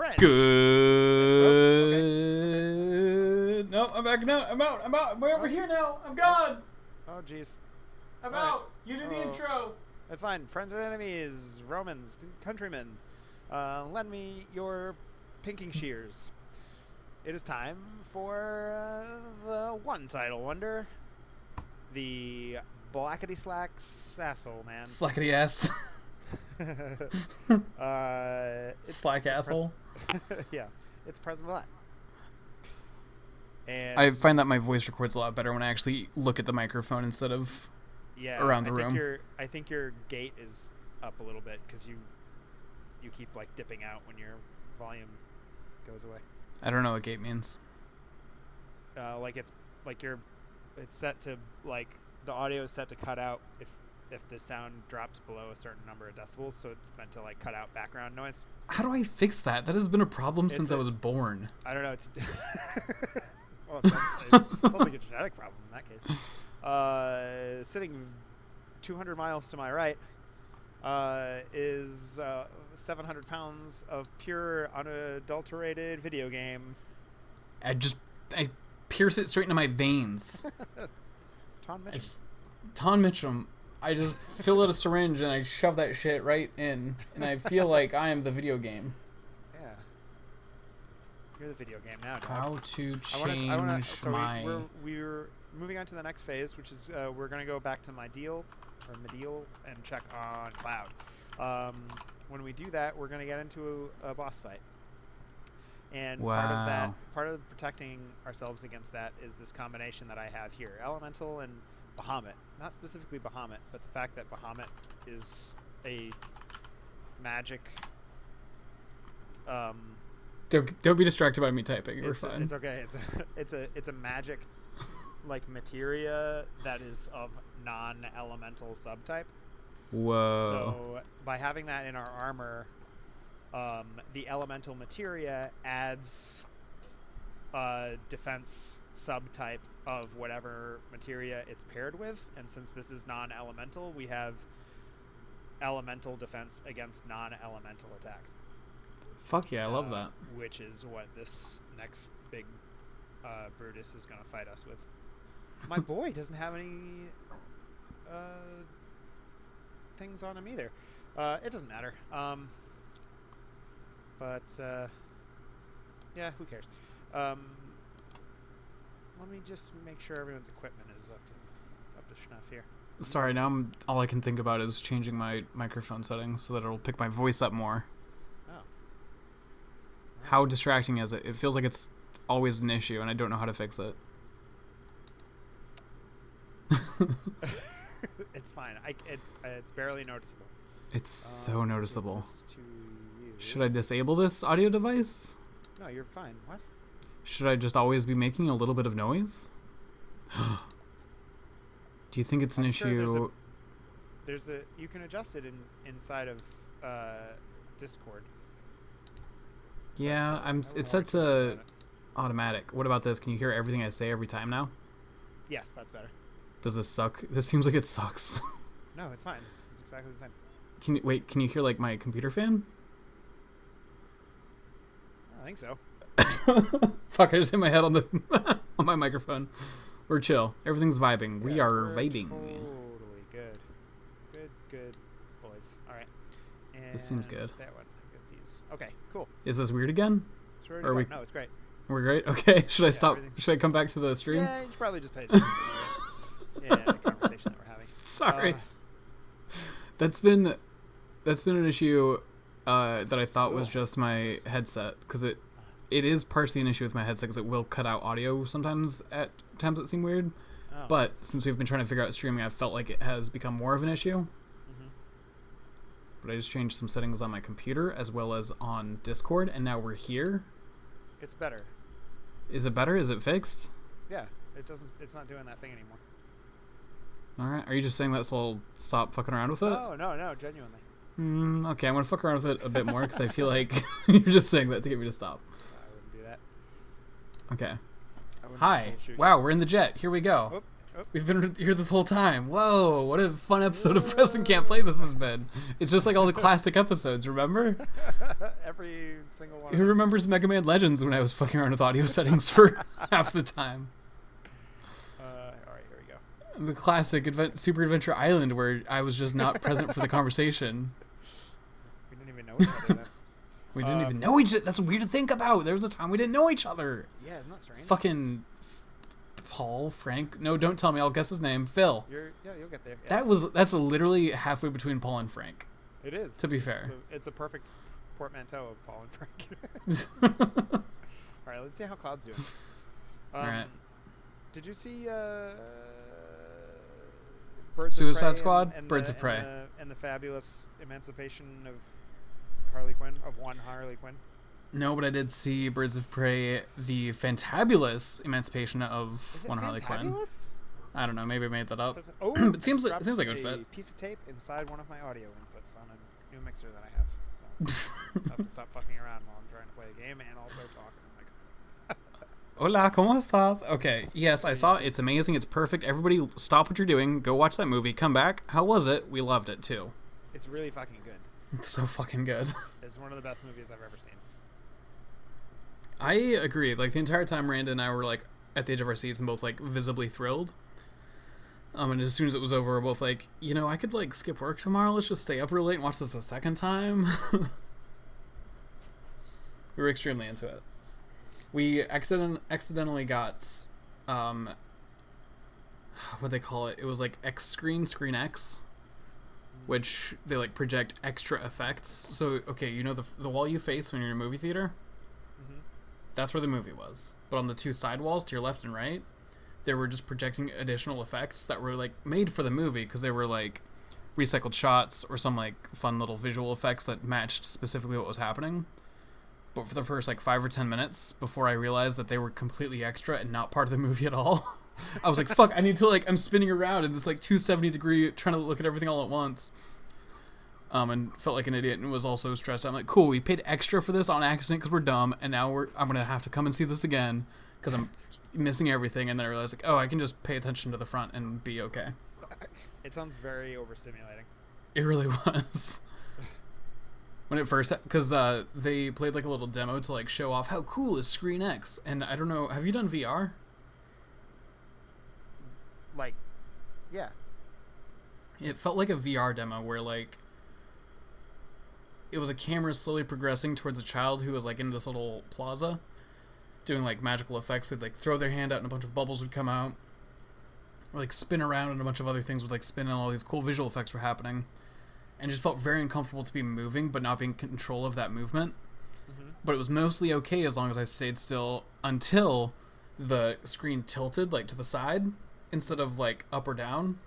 friends. Good. No, I'm back now. I'm out. I'm way over here now. I'm gone. Oh, jeez. I'm All out. You do the intro. That's fine. Friends and enemies, Romans, countrymen, lend me your pinking shears. It is time for the one title wonder. The Blackety Slacks asshole, man. Slackety ass. It's Slack asshole. Yeah, it's Preston Black. And I find that my voice records a lot better when I actually look at the microphone instead of around the room. I think your gate is up a little bit because you keep like dipping out when your volume goes away. I don't know what gate means. It's set to like the audio is set to cut out if the sound drops below a certain number of decibels, so it's meant to like cut out background noise. How do I fix that? That has been a problem since I was born. I don't know. It's well, it sounds like a genetic problem in that case. Sitting 200 miles to my right is 700 pounds of pure, unadulterated video game. I pierce it straight into my veins. Taun Mitchum. Taun Mitchum. I just fill out a syringe and I shove that shit right in, and I feel like I am the video game. Yeah. You're the video game now, dog. How to change We're moving on to the next phase, which is we're going to go back to Mideel and check on Cloud. When we do that, we're going to get into a boss fight. And wow. part of protecting ourselves against that is this combination that I have here. Elemental and Bahamut. Not specifically Bahamut, but the fact that Bahamut is a magic... Don't be distracted by me typing. We're fine. It's okay. It's a magic like materia that is of non-elemental subtype. Whoa. So by having that in our armor, the elemental materia adds a defense subtype of whatever materia it's paired with, and since this is non-elemental, we have elemental defense against non-elemental attacks. Fuck yeah, I love that. Which is what this next big Brutus is going to fight us with. My boy doesn't have any things on him either. It doesn't matter. But yeah, who cares? Let me just make sure everyone's equipment is up to snuff here. Sorry, now all I can think about is changing my microphone settings so that it'll pick my voice up more. Oh. How distracting is it? It feels like it's always an issue, and I don't know how to fix it. It's fine. It's barely noticeable. It's so noticeable. To Should I disable this audio device? No, you're fine. What? Should I just always be making a little bit of noise? Do you think it's an issue? Sure you can adjust it inside of Discord. Yeah, it's set to automatic. What about this? Can you hear everything I say every time now? Yes, that's better. Does this suck? This seems like it sucks. No, it's fine. This is exactly the same. Can you hear like my computer fan? I think so. Fuck, I just hit my head on the on my microphone. We're chill. Everything's vibing. Yeah, we're vibing. Totally good. Good boys. All right. And This seems good. That one. Okay, cool. Is this weird again? No, it's great. We're great? Okay. Should I stop? Should I come back to the stream? Yeah, you should probably just pay attention to the conversation that we're having. Sorry. That's been an issue that I thought was just my headset, because it is partially an issue with my headset because it will cut out audio sometimes at times that seem weird. Oh. But since we've been trying to figure out streaming, I've felt like it has become more of an issue. Mm-hmm. But I just changed some settings on my computer as well as on Discord, and now we're here. It's better. Is it better? Is it fixed? Yeah, it's not doing that thing anymore. Alright, are you just saying that so I'll stop fucking around with it? Oh, no, genuinely. Okay, I'm going to fuck around with it a bit more because I feel like you're just saying that to get me to stop. I wouldn't do that. Okay. Hi. Wow, we're in the jet. Here we go. Oh, Oh. We've been here this whole time. Whoa, what a fun episode of Preston Can't Play this has been. It's just like all the classic episodes, remember? Every single one. Who remembers Mega Man Legends when I was fucking around with audio settings for half the time? Alright, here we go. The classic Super Adventure Island where I was just not present for the conversation. We didn't even know each other then. We didn't even know each other. That's weird to think about. There was a time we didn't know each other. Yeah, isn't that strange? Fucking Paul, Frank. No, don't tell me. I'll guess his name. Phil. You'll get there. Yeah. That's literally halfway between Paul and Frank. It is. To be fair. It's a perfect portmanteau of Paul and Frank. All right, let's see how Cloud's doing. All right. Did you see Birds Suicide of Prey Squad? and Birds of Prey. And the fabulous emancipation of Harley Quinn, of one Harley Quinn? No, but I did see Birds of Prey, the fantabulous emancipation of one Harley Quinn. I don't know, maybe I made that up. It seems like a good fit. Piece of tape inside one of my audio inputs on a new mixer that I have. So stop fucking around while I'm trying to play a game and also talk in the microphone. Hola, ¿cómo estás? Okay, yes, I saw it. It's amazing. It's perfect. Everybody stop what you're doing. Go watch that movie. Come back. How was it? We loved it, too. It's really fucking good. It's so fucking good. It's one of the best movies I've ever seen. I agree. Like, the entire time Miranda and I were, like, at the edge of our seats and both, like, visibly thrilled. And as soon as it was over, we're both like, you know, I could, like, skip work tomorrow. Let's just stay up real late and watch this a second time. We were extremely into it. We accidentally got, what'd they call it? It was, like, Screen X, which they, like, project extra effects. So, okay, you know the wall you face when you're in a movie theater? That's where the movie was. But on the two side walls to your left and right, they were just projecting additional effects that were, like, made for the movie because they were, like, recycled shots or some, like, fun little visual effects that matched specifically what was happening. But for the first, like, 5 or 10 minutes before I realized that they were completely extra and not part of the movie at all, I was like, fuck, I need to, like, I'm spinning around in this, like, 270-degree trying to look at everything all at once. And felt like an idiot and was also stressed out. I'm like, cool, we paid extra for this on accident because we're dumb, and now I'm going to have to come and see this again because I'm missing everything. And then I realized, like, oh, I can just pay attention to the front and be okay. It sounds very overstimulating. It really was. When it first, because they played, like, a little demo to, like, show off how cool is Screen X. And I don't know, have you done VR? Like, yeah. It felt like a VR demo where, like, it was a camera slowly progressing towards a child who was, like, in this little plaza doing, like, magical effects. They'd, like, throw their hand out and a bunch of bubbles would come out, or, like, spin around and a bunch of other things would, like, spin and all these cool visual effects were happening. And it just felt very uncomfortable to be moving but not being in control of that movement. But it was mostly okay as long as I stayed still until the screen tilted, like, to the side instead of, like, up or down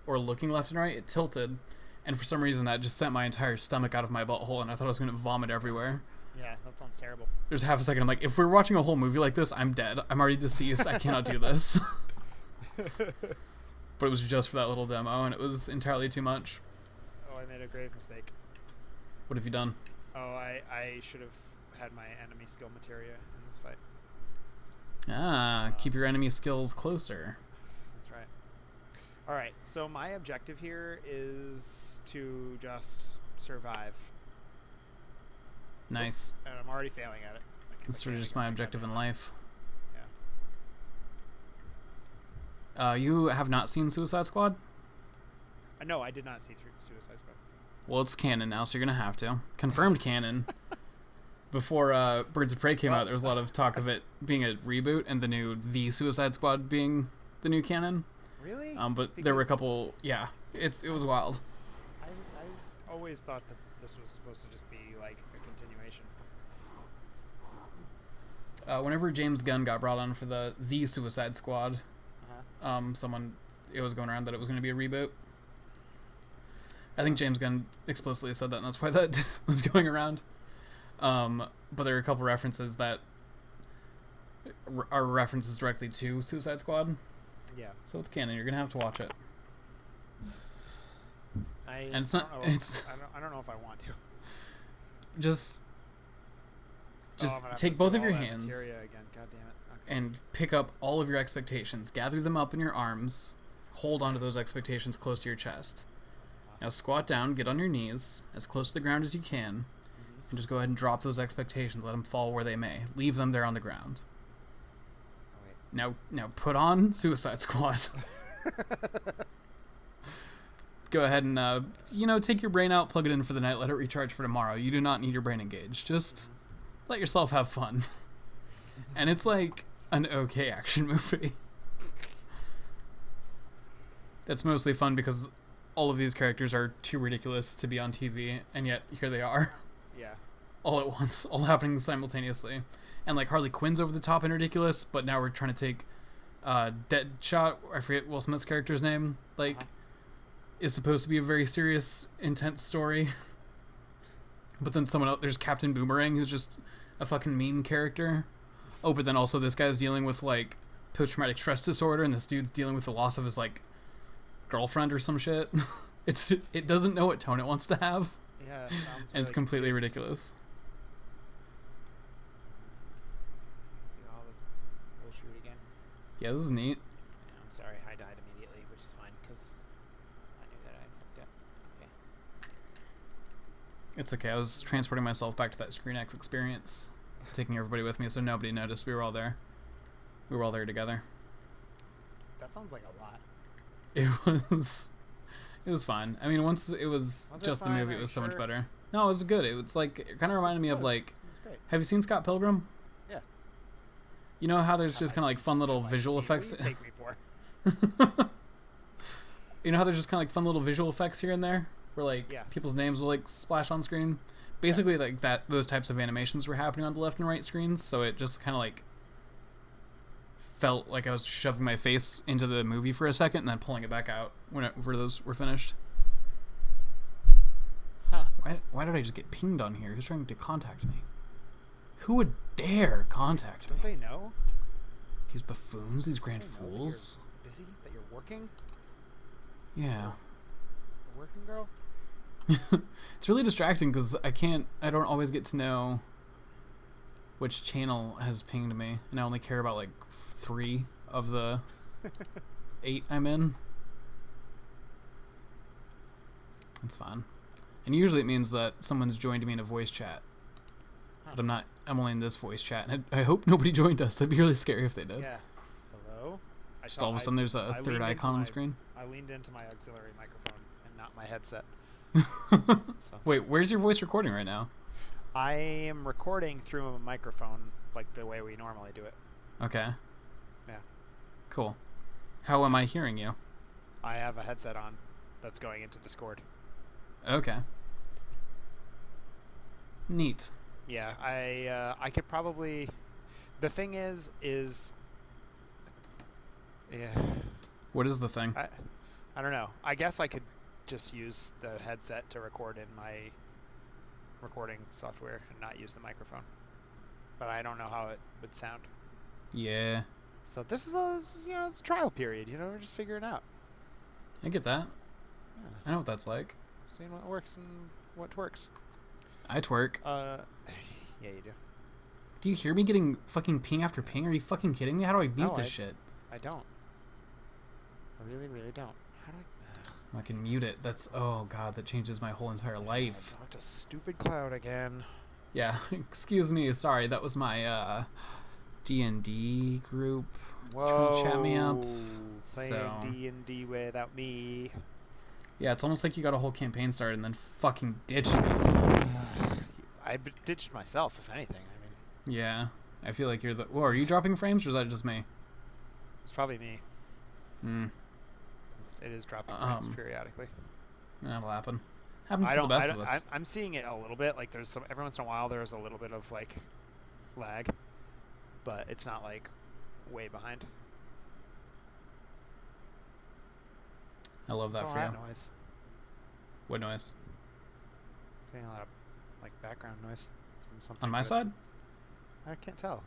or looking left and right. It tilted. And for some reason, that just sent my entire stomach out of my butthole, and I thought I was going to vomit everywhere. Yeah, that sounds terrible. There's half a second, I'm like, if we're watching a whole movie like this, I'm dead. I'm already deceased. I cannot do this. But it was just for that little demo, and it was entirely too much. Oh, I made a grave mistake. What have you done? Oh, I should have had my enemy skill materia in this fight. Keep your enemy skills closer. That's right. All right, so my objective here is to just survive. Nice. And I'm already failing at it. That's sort of just my objective in life. Yeah. You have not seen Suicide Squad? No, I did not see through Suicide Squad. Well, it's canon now, so you're going to have to. Confirmed canon. Before Birds of Prey came out, there was a lot of talk of it being a reboot and The Suicide Squad being the new canon. Really? But there were a couple... Yeah, it was wild. I always thought that this was supposed to just be, like, a continuation. Whenever James Gunn got brought on for the Suicide Squad, it was going around that it was going to be a reboot. I think James Gunn explicitly said that, and that's why that was going around. But there are a couple references that are references directly to Suicide Squad. Yeah. So it's canon. You're gonna have to watch it. I don't know if I want to. Just take both of your hands. Again. God damn it. and pick up all of your expectations. Gather them up in your arms. Hold onto those expectations close to your chest. Now squat down, get on your knees, as close to the ground as you can, and just go ahead and drop those expectations. Let them fall where they may. Leave them there on the ground. Now put on Suicide Squad. Go ahead and, take your brain out, plug it in for the night, let it recharge for tomorrow. You do not need your brain engaged. Just let yourself have fun. And it's like an okay action movie. That's mostly fun because all of these characters are too ridiculous to be on TV, and yet here they are. Yeah. All at once, all happening simultaneously. And like Harley Quinn's over the top and ridiculous, but now we're trying to take Deadshot, I forget Will Smith's character's name, is supposed to be a very serious, intense story. But then someone else, there's Captain Boomerang, who's just a fucking meme character. Oh, but then also this guy's dealing with like post-traumatic stress disorder, and this dude's dealing with the loss of his like girlfriend or some shit. It doesn't know what tone it wants to have. Yeah, it sounds really and it's completely confused. ridiculous. Do all this bullshit again. Yeah, this is neat. Yeah, I'm sorry, I died immediately, which is fine because I knew that I fucked up. Okay. It's okay. I was transporting myself back to that Screen X experience, taking everybody with me, so nobody noticed we were all there. We were all there together. That sounds like a lot. It was fine. I mean, once it was just the fine? movie, Are it you was so much sure? better. No, it was good. It was like, it kind of reminded me of like, It was great. have you seen Scott Pilgrim? Yeah. You know how there's just kind of like fun little Have I visual seen- what effects. do you take me for? You know how there's just kind of like fun little visual effects here and there, where like Yes. people's names will like splash on screen. Basically, like that, those types of animations were happening on the left and right screens, so it just kind of like felt like I was shoving my face into the movie for a second and then pulling it back out whenever those were finished. Huh. Why did I just get pinged on here? Who's trying to contact me? Who would dare contact me? Don't they know? These buffoons, these grand Don't they know that fools. You're busy? That you're working? Yeah. A working girl? It's really distracting because I don't always get to know which channel has pinged me, and I only care about like 3 of the 8 I'm in. It's fine. And usually it means that someone's joined me in a voice chat. But I'm only in this voice chat, and I hope nobody joined us. That'd be really scary if they did. Yeah. Hello? Just all of a sudden there's a third icon on the screen. I leaned into my auxiliary microphone and not my headset. So. Wait, where's your voice recording right now? I am recording through a microphone like the way we normally do it. Okay. Yeah. Cool. How am I hearing you? I have a headset on that's going into Discord. Okay. Neat. Yeah, I could probably. The thing is yeah. What is the thing? I don't know. I guess I could just use the headset to record in my recording software and not use the microphone. But I don't know how it would sound. Yeah. So this is it's a trial period. We're just figuring it out. I get that. Yeah. I know what that's like. Seeing what works and what twerks. I twerk. Yeah, you do. Do you hear me getting fucking ping after ping? Are you fucking kidding me? How do I mute No, this shit? I don't. I really, really don't. How do I? I can mute it. That's, oh god, that changes my whole entire life. I talked to stupid cloud again. Yeah, excuse me. Sorry, that was my D&D group trying to chat me up. Playing D&D without me. Yeah, it's almost like you got a whole campaign started and then fucking ditched me. I ditched myself, if anything. Yeah, I feel like you're the... Whoa, are you dropping frames or is that just me? It's probably me. Hmm. It is dropping frames periodically. That'll happen. Happens to the best of us. I'm seeing it a little bit. Like there's some every once in a while there's a little bit of like lag, but it's not like way behind. I love that What's for all you. that noise? What noise? Getting a lot of like background noise from something. On my but side? I can't tell.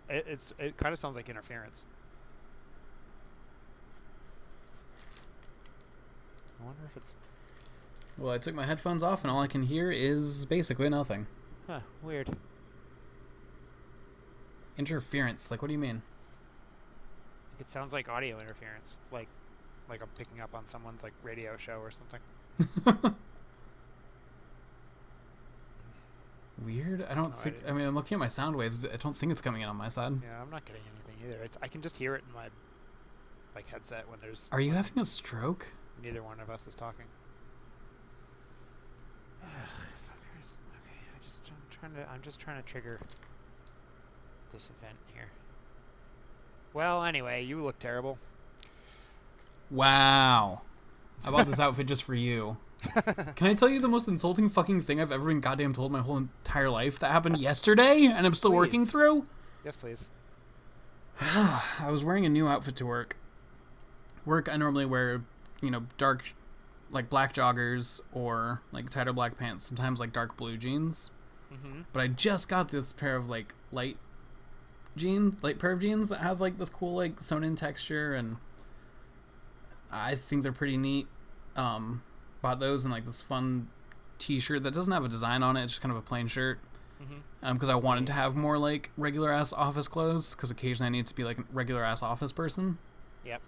It kind of sounds like interference. I wonder if it's... Well, I took my headphones off and all I can hear is basically nothing. Huh, weird. Interference. Like, what do you mean? It sounds like audio interference. Like I'm picking up on someone's like radio show or something. Weird. I don't think. I mean, I'm looking at my sound waves. I don't think it's coming in on my side. Yeah, I'm not getting anything either. I can just hear it in my like headset when there's. Are you having a stroke? Neither one of us is talking. Fuckers. Okay, I'm just trying to trigger this event here. Well, anyway, you look terrible. Wow. I bought this outfit just for you. Can I tell you the most insulting fucking thing I've ever been goddamn told my whole entire life that happened yesterday and I'm still working through? Yes, please. I was wearing a new outfit to work. I normally wear, dark, like black joggers or like tighter black pants, sometimes like dark blue jeans. Mm-hmm. But I just got this pair of like light pair of jeans that has like this cool like sewn in texture, and I think they're pretty neat. Bought those and like this fun t-shirt that doesn't have a design on it. It's just kind of a plain shirt. Mm-hmm. Because I wanted to have more like regular ass office clothes, because occasionally I need to be like a regular ass office person. Yep.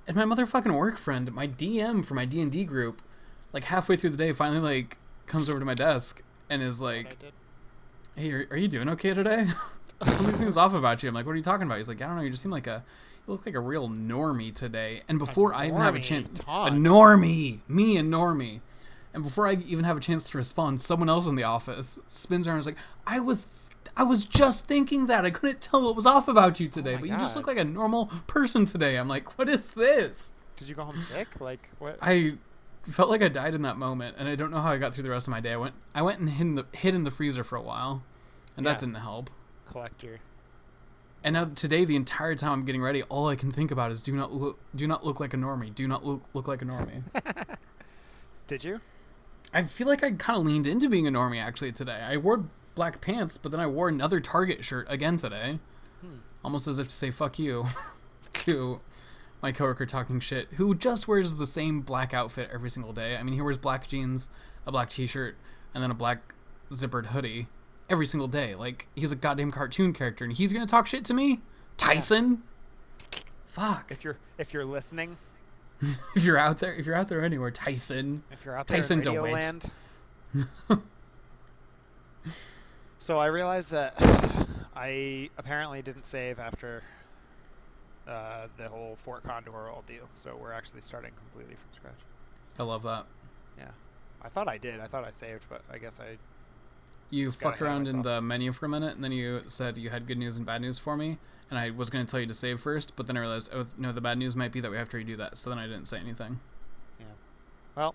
And my motherfucking work friend, my DM for my D&D group, like halfway through the day, finally like comes over to my desk and is like, "Hey, are you doing okay today? Something seems off about you." I'm like, "What are you talking about?" He's like, "I don't know. You just seem like you look like a real normie today." And before I even have a chance, a normie, me and normie. And before I even have a chance to respond, someone else in the office spins around and is like, I was just thinking that. I couldn't tell what was off about you today, but you just look like a normal person today. I'm like, what is this? Did you go home sick? Like, what? I felt like I died in that moment, and I don't know how I got through the rest of my day. I went and hid in the freezer for a while, and that didn't help. Collector. And now today, the entire time I'm getting ready, all I can think about is do not look like a normie. Do not look like a normie. Did you? I feel like I kind of leaned into being a normie actually today. I wore black pants, but then I wore another Target shirt again today. Almost as if to say fuck you to my coworker talking shit, who just wears the same black outfit every single day. I mean, he wears black jeans, a black t-shirt, and then a black zippered hoodie every single day. Like, he's a goddamn cartoon character, and he's gonna talk shit to me? Tyson? Yeah. Fuck. If you're listening, if you're out there anywhere, Tyson. If you're out there Tyson in Radio DeWitt. Land. So I realized that I apparently didn't save after the whole Fort Condor ordeal, so we're actually starting completely from scratch. I love that. Yeah. I thought I did. I thought I saved, but I guess I... You fucked around in the menu for a minute, and then you said you had good news and bad news for me, and I was going to tell you to save first, but then I realized, oh, no, the bad news might be that we have to redo that, so then I didn't say anything. Yeah. Well...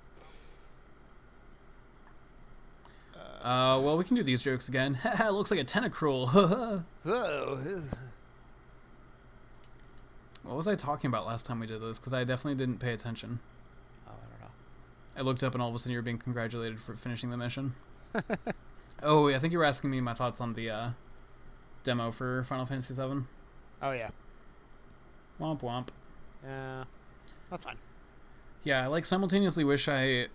well, we can do these jokes again. It looks like a tentacruel. What was I talking about last time we did this? Because I definitely didn't pay attention. Oh, I don't know. I looked up and all of a sudden you were being congratulated for finishing the mission. Oh, I think you were asking me my thoughts on the demo for Final Fantasy VII. Oh, yeah. Womp womp. Yeah, that's fine. Yeah, I like simultaneously wish I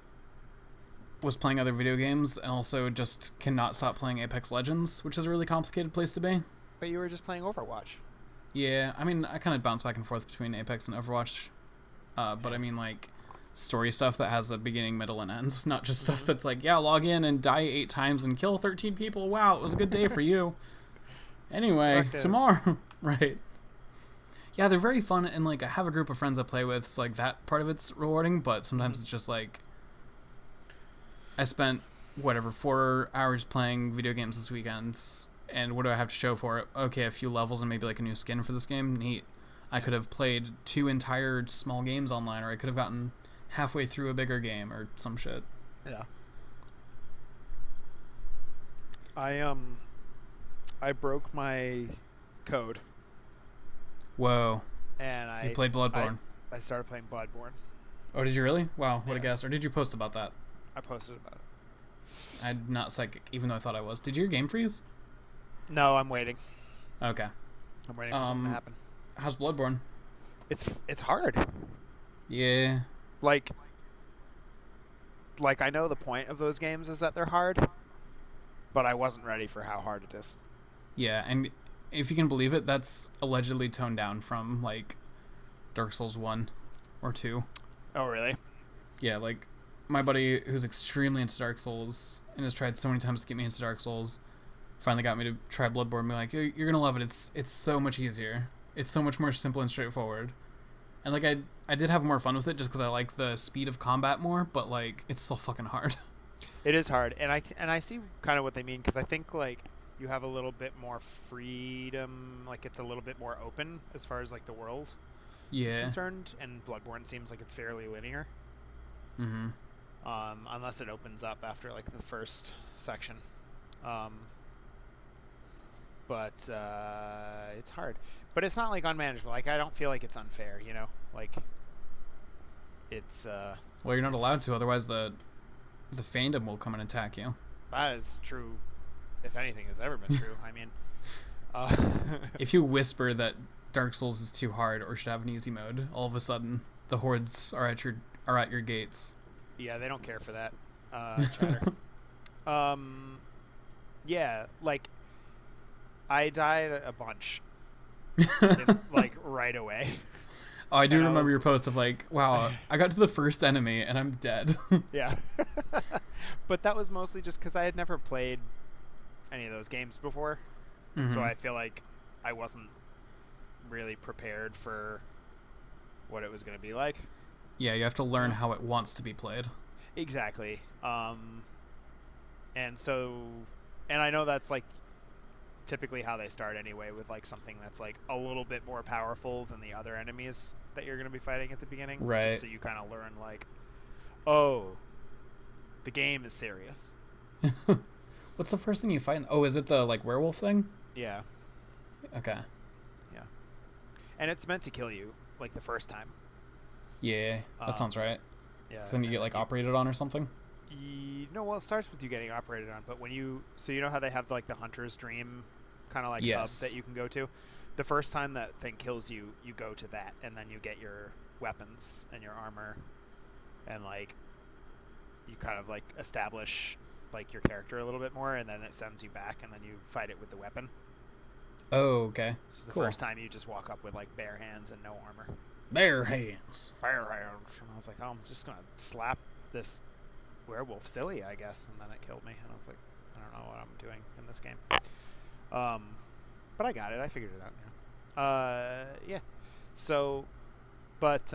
was playing other video games and also just cannot stop playing Apex Legends, which is a really complicated place to be. But you were just playing Overwatch. Yeah, I mean, I kind of bounce back and forth between Apex and Overwatch. But I mean, like, story stuff that has a beginning, middle, and end. Not just stuff that's like, yeah, log in and die 8 times and kill 13 people. Wow, it was a good day for you. Anyway, tomorrow. Right. Yeah, they're very fun, and, like, I have a group of friends I play with, so, like, that part of it's rewarding, but sometimes it's just, like, I spent, 4 hours playing video games this weekend, and what do I have to show for it? Okay, a few levels and maybe, like, a new skin for this game? Neat. I could have played 2 entire small games online, or I could have gotten halfway through a bigger game, or some shit. Yeah. I broke my code. Whoa. And I played Bloodborne. I started playing Bloodborne. Oh, did you really? Wow, what a guess. Or did you post about that? I posted about it. I'm not psychic, even though I thought I was. Did your game freeze? No, I'm waiting. Okay. I'm waiting for something to happen. How's Bloodborne? It's hard. Yeah. Like I know the point of those games is that they're hard, but I wasn't ready for how hard it is. Yeah, and if you can believe it, that's allegedly toned down from like Dark Souls 1 or 2. Oh, really? Yeah, like my buddy who's extremely into Dark Souls and has tried so many times to get me into Dark Souls finally got me to try Bloodborne and be like, you're gonna love it. It's so much easier. It's so much more simple and straightforward. And like I did have more fun with it just because I like the speed of combat more, but like it's so fucking hard. It is hard, and I see kind of what they mean, because I think like you have a little bit more freedom, like it's a little bit more open as far as like the world is concerned, and Bloodborne seems like it's fairly linear. Mm-hmm. Unless it opens up after like the first section. But it's hard. But it's not like unmanageable. Like I don't feel like it's unfair, you know? Like it's well, you're not allowed to, otherwise the fandom will come and attack you. That is true, if anything has ever been true. I mean, if you whisper that Dark Souls is too hard or should have an easy mode, all of a sudden the hordes are at your gates. Yeah, they don't care for that chatter. Yeah, like I died a bunch, like right away. Oh, I do remember your post of like, wow, I got to the first enemy and I'm dead. Yeah. But that was mostly just because I had never played any of those games before. Mm-hmm. So I feel like I wasn't really prepared for what it was going to be like. Yeah, you have to learn how it wants to be played. Exactly. And I know that's like typically how they start anyway, with like something that's like a little bit more powerful than the other enemies that you're going to be fighting at the beginning. Right. Just so you kind of learn like, oh, the game is serious. What's the first thing you fight? Oh, is it the like werewolf thing? Yeah. Okay. Yeah. And it's meant to kill you like the first time. Yeah, that sounds right. Yeah. Because then you get like operated on or something? No, well, it starts with you getting operated on, but you know how they have like the hunter's dream kind of like hub that you can go to? The first time that thing kills you, you go to that, and then you get your weapons and your armor, and like you kind of like establish like your character a little bit more, and then it sends you back, and then you fight it with the weapon. Oh, okay. This is the first time you just walk up with like bare hands and no armor. Bare hands. Bare hands. And I was like, oh, I'm just gonna slap this werewolf silly, I guess, and then it killed me, and I was like, I don't know what I'm doing in this game. But I got it. I figured it out. Yeah. So, but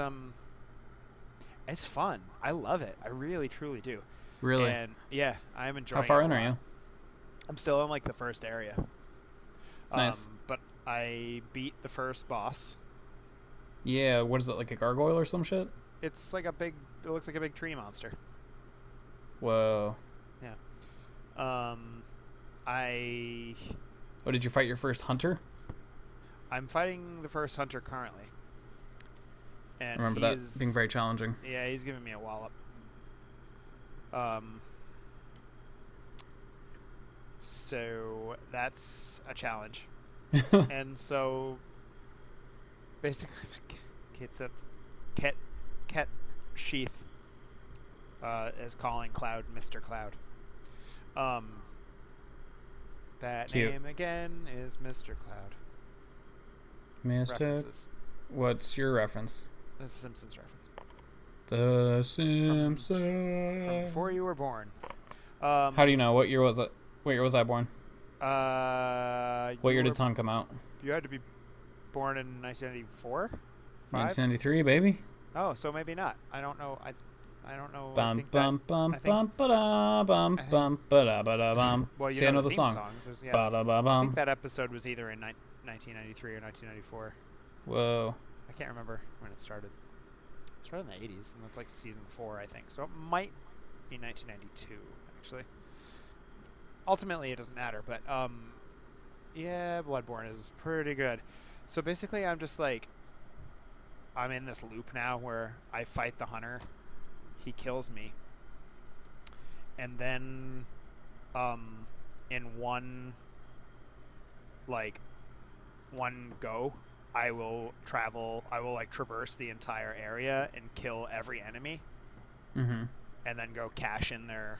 it's fun. I love it. I really, truly do. Really? And yeah, I'm enjoying it. How far in are you? I'm still in like the first area. Nice. But I beat the first boss. Yeah, what is it, like a gargoyle or some shit? It's like it looks like a big tree monster. Whoa. Yeah. Oh, did you fight your first hunter? I'm fighting the first hunter currently. And I remember that being very challenging. Yeah, he's giving me a wallop. So that's a challenge. And so basically Ket Sheath is calling Cloud Mr. Cloud. That Cute. name again is Mr. Cloud. Mr. References. What's your reference? The Simpsons reference. The Simpsons. From before you were born. How do you know? What year was it? What year was I born? What year did Taun come out? You had to be born in 1994? 1993, baby. Oh, so maybe not. I don't know. I don't know. Bum bum bum bum ba da bum bum ba da ba da bum. Well, you See, I know the theme song. Songs. Yeah. Ba da ba I bum. think that episode was either in 1993 or 1994. Whoa. I can't remember when it started. It started in the 80s, and that's like season 4, I think. So it might be 1992, actually. Ultimately, it doesn't matter, but yeah, Bloodborne is pretty good. So basically, I'm just like, I'm in this loop now where I fight the hunter, he kills me, and then in one go, I will traverse the entire area and kill every enemy, Mm-hmm. and then go cash in their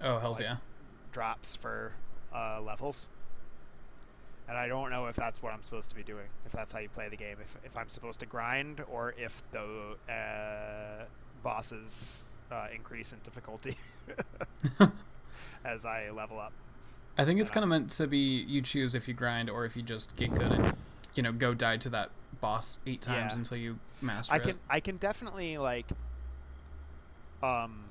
Oh, hells yeah. drops for levels. And I don't know if that's what I'm supposed to be doing, if that's how you play the game, if I'm supposed to grind, or if the bosses increase in difficulty as I level up. I think it's kind of meant to be you choose if you grind or if you just get good and, you know, go die to that boss 8 times until you master it. I can definitely, like, I'm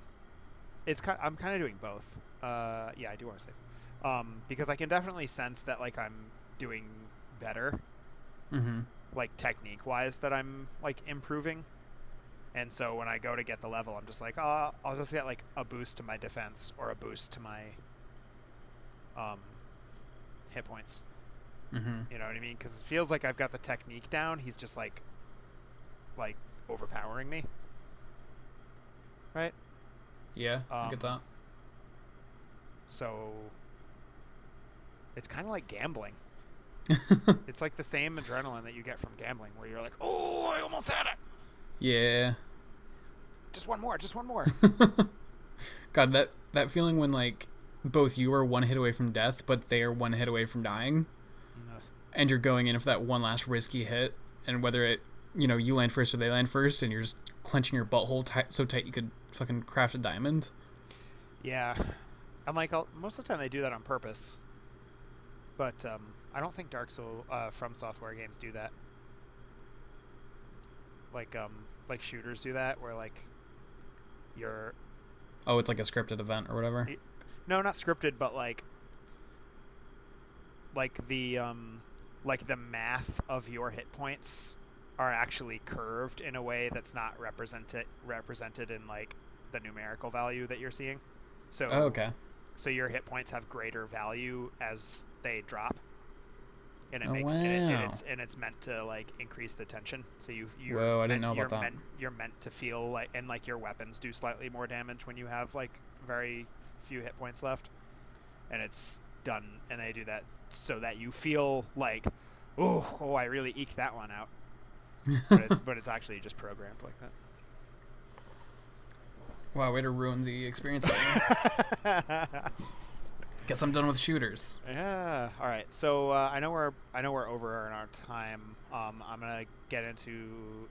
kind of doing both. Yeah, I do want to save. Because I can definitely sense that, like, I'm doing better, like, technique-wise, that I'm, like, improving. And so when I go to get the level, I'm just like, oh, I'll just get, like, a boost to my defense or a boost to my hit points. You know what I mean? Because it feels like I've got the technique down. He's just, like overpowering me. Right? Yeah, I get that. So it's kind of like gambling. It's like the same adrenaline that you get from gambling, where you're like, oh, I almost had it. Yeah. Just one more. God, that feeling when, like, both you are one hit away from death, but they are one hit away from dying, and you're going in for that one last risky hit, and whether it, you know, you land first or they land first, and you're just clenching your butthole so tight you could fucking craft a diamond. Yeah. I'm like, most of the time they do that on purpose, but I don't think Dark Souls From Software games do that. Like shooters do that, where, like, you're... Oh, it's like a scripted event or whatever? No, not scripted, but like the math of your hit points are actually curved in a way that's not represented in, like, the numerical value that you're seeing. So okay. So your hit points have greater value as they drop, and it and it's meant to, like, increase the tension. So Whoa, I didn't know about that. You're meant to feel like, and, like, your weapons do slightly more damage when you have, like, very few hit points left, and it's done, and they do that so that you feel like, oh, I really eked that one out. but it's actually just programmed like that. Wow, way to ruin the experience. Guess I'm done with shooters. Yeah. All right. So I know we're over in our time. I'm gonna get into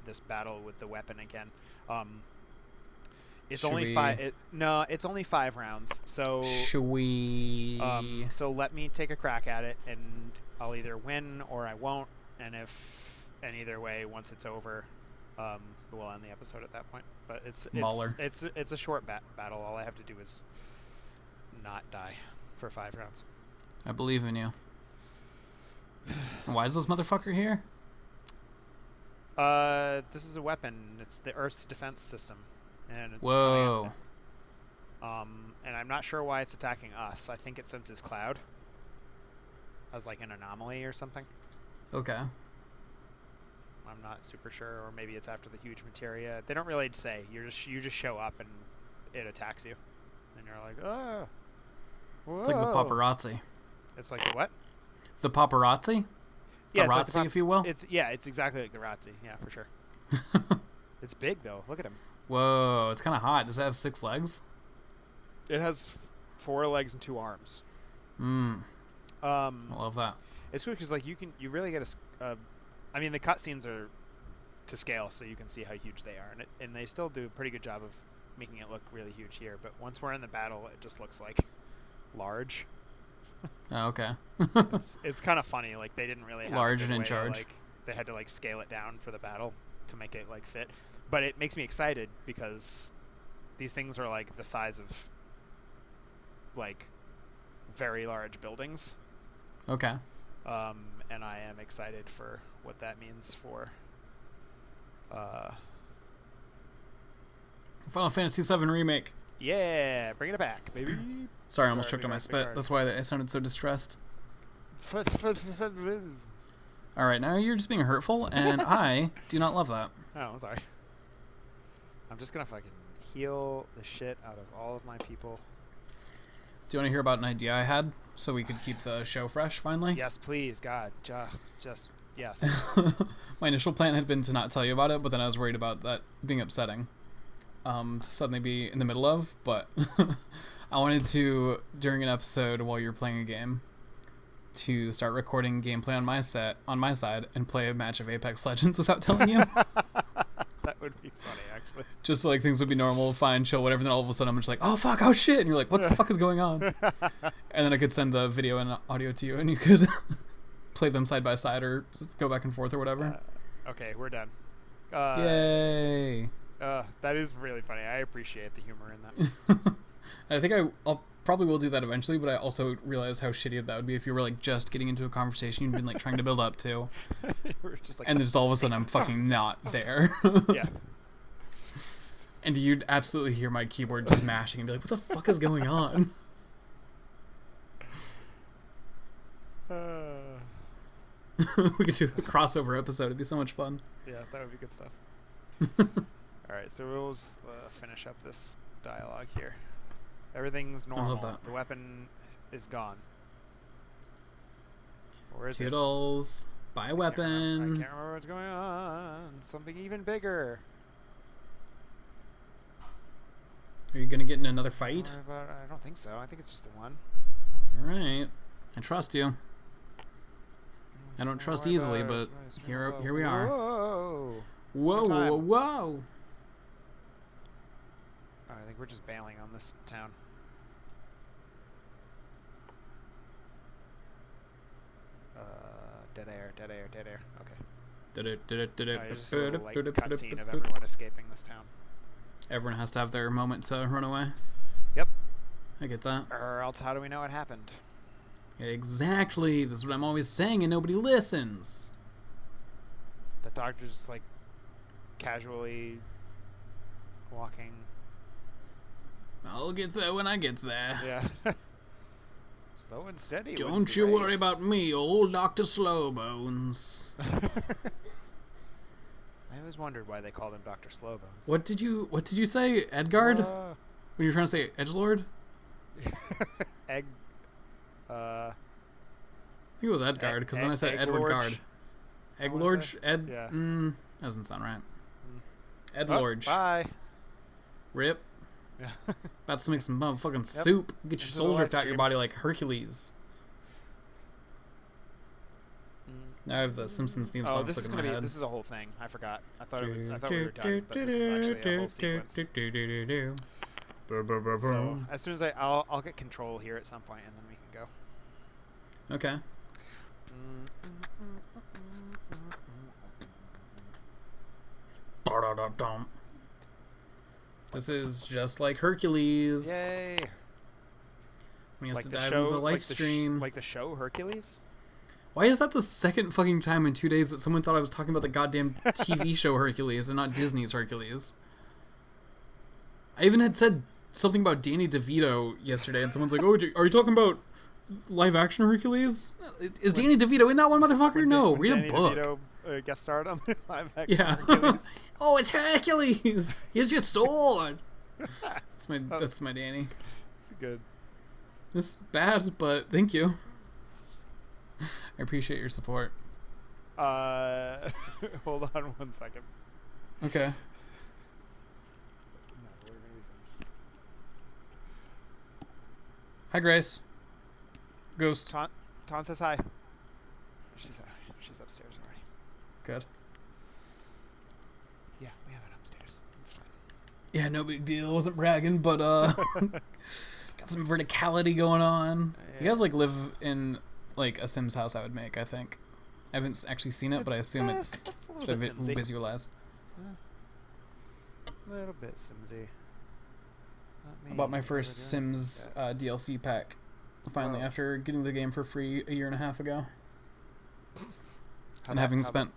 this battle with the weapon again. It's only 5. It's only 5 rounds. So should we? So let me take a crack at it, and I'll either win or I won't. And either way, once it's over, we'll end the episode at that point. But it's a short battle. All I have to do is not die for 5 rounds. I believe in you. Why is this motherfucker here? This is a weapon. It's the Earth's defense system, and it's whoa. And I'm not sure why it's attacking us. I think it senses cloud as, like, an anomaly or something. Okay. I'm not super sure, or maybe it's after the huge materia. They don't really say. You just show up and it attacks you, and you're like, oh. Whoa. It's like the paparazzi. It's like the what? The paparazzi? Yeah, the Razzi, if you will? It's exactly like the Razzi. Yeah, for sure. It's big, though. Look at him. Whoa, it's kind of hot. Does it have 6 legs? It has 4 legs and 2 arms. I love that. It's cool because, like, you really get I mean, the cutscenes are to scale, so you can see how huge they are, and they still do a pretty good job of making it look really huge here. But once we're in the battle, it just looks like large. Oh, okay. It's kind of funny. Like, they didn't really have large and in charge. Like, they had to, like, scale it down for the battle to make it, like, fit. But it makes me excited because these things are, like, the size of, like, very large buildings. Okay. And I am excited for what that means for Final Fantasy VII Remake. Yeah, bring it back, baby. Sorry, I almost choked on my spit. That's why I sounded so distressed. Alright, now you're just being hurtful, and I do not love that. Oh, I'm sorry. I'm just gonna fucking heal the shit out of all of my people. Do you want to hear about an idea I had so we could keep the show fresh finally? Yes, please, God. Just yes. My initial plan had been to not tell you about it, but then I was worried about that being upsetting. To suddenly be in the middle of, but I wanted to, during an episode while you're playing a game, to start recording gameplay on my side and play a match of Apex Legends without telling you. That would be funny, actually. Just so, like, things would be normal, fine, chill, whatever. Then all of a sudden I'm just like, oh fuck, oh shit, and you're like, what the fuck is going on? And then I could send the video and audio to you, and you could play them side by side or just go back and forth or whatever. Okay, we're done. Yay! That is really funny. I appreciate the humor in that. I think I'll probably will do that eventually, but I also realized how shitty that would be if you were like just getting into a conversation you've been like trying to build up to, just like, and just all of a sudden I'm fucking not there. Yeah. And you'd absolutely hear my keyboard just mashing and be like, what the fuck is going on? We could do a crossover episode. It'd be so much fun. Yeah, that would be good stuff. Alright, so we'll just, finish up this dialogue here. Everything's normal. I love that. The weapon is gone. Where is Toodles. Buy a it? I weapon. can't remember what's going on. Something even bigger. Are you gonna get in another fight? I don't think so. I think it's just the one. Alright. I trust you. I don't trust easily, but here we are. Whoa! Whoa, whoa, whoa! Oh, I think we're just bailing on this town. Dead air, dead air, dead air. Okay. There's just a little like cutscene of everyone escaping this town. Everyone has to have their moment to run away. Yep. I get that. Or else, how do we know what happened? Exactly. This is what I'm always saying, and nobody listens. The doctor's just like casually walking. I'll get there when I get there. Yeah. Slow and steady. Don't you worry about me, old Dr. Slowbones. I always wondered why they called him Dr. Slowbones. What did you say, Edgard? When you were trying to say Edgelord? Egg. I think it was Edgard, because then I said Edward Guard. Egglorge? Ed? Yeah. That doesn't sound right. Edlorge. Oh, bye. Rip. Yeah. About to make some motherfucking soup. Get your souls ripped out your body like Hercules. Now I have the Simpsons theme song stuck in my head. This is a whole thing. I forgot. I thought we were done, but this is actually a whole sequence. So as soon as I'll get control here at some point, and then we can go. Okay. This is just like Hercules. Yay! When he has to dive into the live stream. Like the show Hercules? Why is that the second fucking time in 2 days that someone thought I was talking about the goddamn TV show Hercules and not Disney's Hercules? I even had said something about Danny DeVito yesterday, and someone's like, "Oh, are you talking about live action Hercules? Is Danny DeVito in that one, motherfucker? No, read a book." Danny DeVito guest starred on live action Yeah. Hercules. Oh, it's Hercules. Here's your sword. That's my Danny. It's good. It's bad, but thank you. I appreciate your support. Hold on 1 second. Okay. Hi, Grace. Ghost. Taun says hi. She's upstairs already. Good. Yeah, we have it upstairs. It's fine. Yeah, no big deal. Wasn't bragging, but got some verticality going on. Yeah. You guys like live in like a Sims house I would make, I think. I haven't actually seen it, but I assume it's a little bit Simsy. visualize. A little bit Simsy. I bought my first Sims DLC pack finally after getting the game for free a year and a half ago. And having spent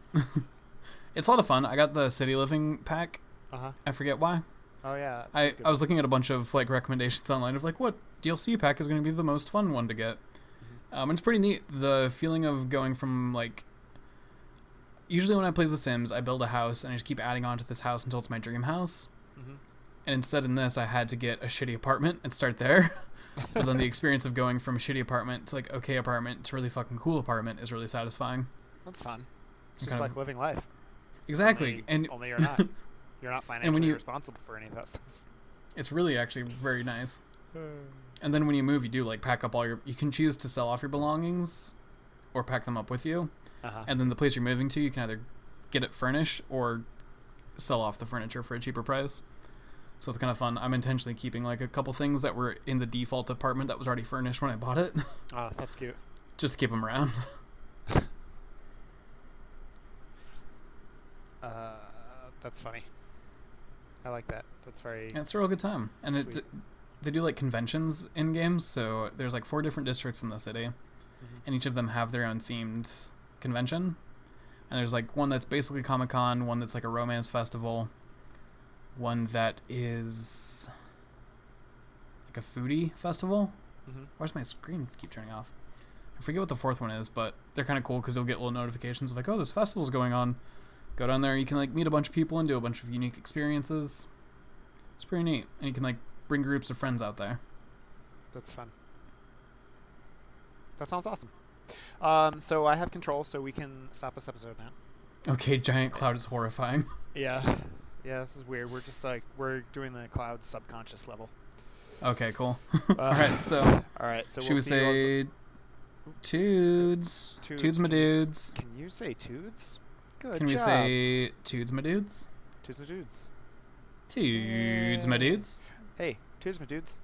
it's a lot of fun. I got the city living pack. I forget why. Oh yeah. I was looking at a bunch of like recommendations online of like what DLC pack is going to be the most fun one to get. And it's pretty neat. The feeling of going from like usually when I play The Sims, I build a house and I just keep adding on to this house until it's my dream house. And instead in this, I had to get a shitty apartment and start there. But then the experience of going from a shitty apartment to like okay apartment to really fucking cool apartment is really satisfying. That's fun. It's just like living life. Exactly. Only you're not. You're not financially responsible for any of that stuff. It's really actually very nice. And then when you move, you do like pack up all you can choose to sell off your belongings or pack them up with you. Uh-huh. And then the place you're moving to, you can either get it furnished or sell off the furniture for a cheaper price. So it's kind of fun. I'm intentionally keeping like a couple things that were in the default apartment that was already furnished when I bought it. Oh, that's cute. Just to keep them around. That's funny. I like that. That's very... Yeah, it's a real good time. And sweet. They do like conventions in games, so there's like 4 different districts in the city, and each of them have their own themed convention. And there's like one that's basically Comic-Con, one that's like a romance festival, one that is like a foodie festival. Where's my screen keep turning off? I forget what the 4th one is, but they're kind of cool because you'll get little notifications of like, oh, this festival's going on. Go down there, you can like meet a bunch of people and do a bunch of unique experiences. It's pretty neat. And you can like bring groups of friends out there. That's fun. That sounds awesome. So I have control, so we can stop this episode now. Okay, giant cloud is horrifying. Yeah. Yeah, this is weird. We're just like, we're doing the cloud subconscious level. Okay, cool. Alright, so should we say Toods? Toods my dudes. Can you say Toods? Good Can we job. say Toods my dudes? Toods my dudes. Toods my dudes. Hey, Toods my dudes.